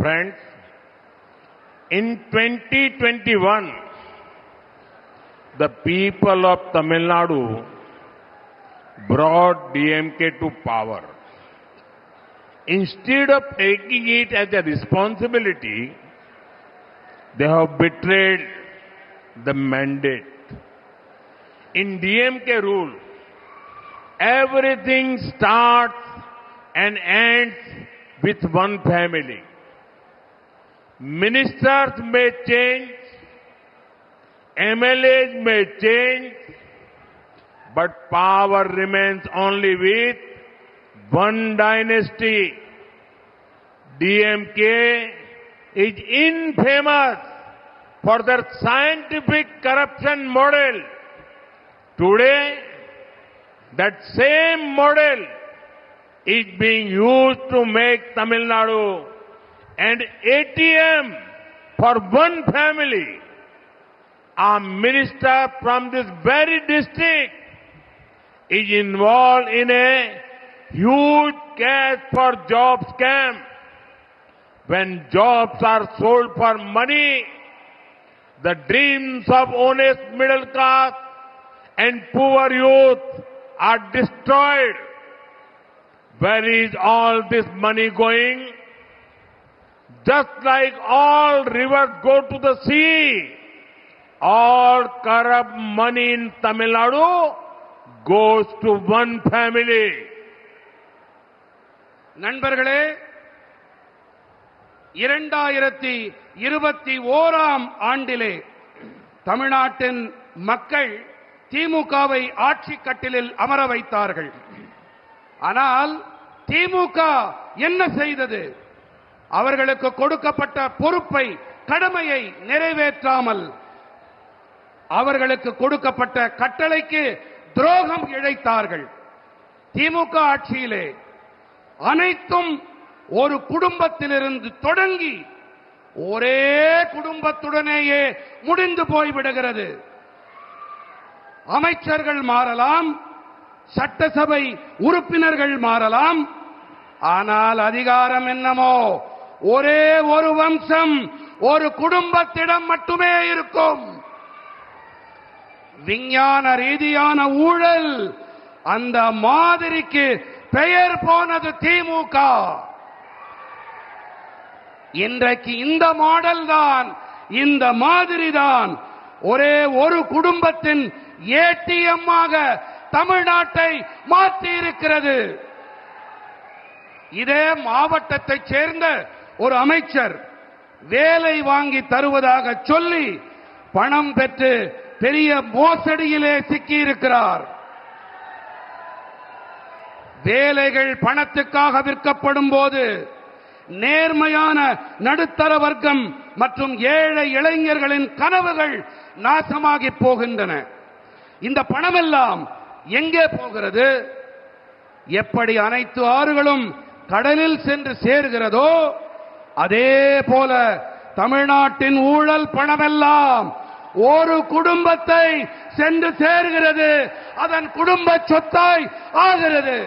Friends, in 2021, the people of Tamil Nadu brought DMK to power. Instead of taking it as a responsibility, they have betrayed the mandate. In DMK rule, everything starts and ends with one family. Ministers may change, MLAs may change, but power remains only with one dynasty. DMK is infamous for their scientific corruption model. Today, that same model is being used to make Tamil Nadu an ATM for one family. A minister from this very district is involved in a huge cash for job scam. When jobs are sold for money, the dreams of honest middle class and poor youth are destroyed. Where is all this money going? Just like all rivers go to the sea, all corrupt money in Tamil Nadu goes to one family. நண்பர்களே, 2021 ஆண்டிலே தமிழ்நாட்டின் மக்கள் திமுகவை ஆட்சி கட்டிலில் அமர வைத்தார்கள். ஆனால் திமுக என்ன செய்தது? அவர்களுக்கு கொடுக்கப்பட்ட பொறுப்பை, கடமையை நிறைவேற்றாமல் அவர்களுக்கு கொடுக்கப்பட்ட கட்டளைக்கு துரோகம் இழைத்தார்கள். திமுக ஆட்சியிலே அனைத்தும் ஒரு குடும்பத்திலிருந்து தொடங்கி ஒரே குடும்பத்துடனேயே முடிந்து போய்விடுகிறது. அமைச்சர்கள் மாறலாம், சட்டசபை உறுப்பினர்கள் மாறலாம், ஆனால் அதிகாரம் என்னமோ ஒரே ஒரு வம்சம், ஒரு குடும்பத்திடம் மட்டுமே இருக்கும். விஞ்ஞான ரீதியான ஊழல், அந்த மாதிரிக்கு பெயர் போனது திமுக. இன்றைக்கு இந்த மாடல் தான், இந்த மாதிரி தான் ஒரே ஒரு குடும்பத்தின் ஏடிஎம் ஆக தமிழ்நாட்டை மாற்றி இருக்கிறது. இதே மாவட்டத்தைச் சேர்ந்த ஒரு அமைச்சர் வேலை வாங்கி தருவதாக சொல்லி பணம் பெற்று பெரிய மோசடியிலே சிக்கியிருக்கிறார். வேலைகள் பணத்துக்காக விற்கப்படும் போது நேர்மையான நடுத்தர வர்க்கம் மற்றும் ஏழை இளைஞர்களின் கனவுகள் நாசமாகி போகின்றன. இந்த பணமெல்லாம் எங்கே போகிறது? எப்படி அனைத்து ஆறுகளும் கடலில் சென்று சேர்கிறதோ அதே போல தமிழ்நாட்டின் ஊழல் பணமெல்லாம் ஒரு குடும்பத்தை சென்று சேர்கிறது, அதன் குடும்ப சொத்தாய் ஆகிறது.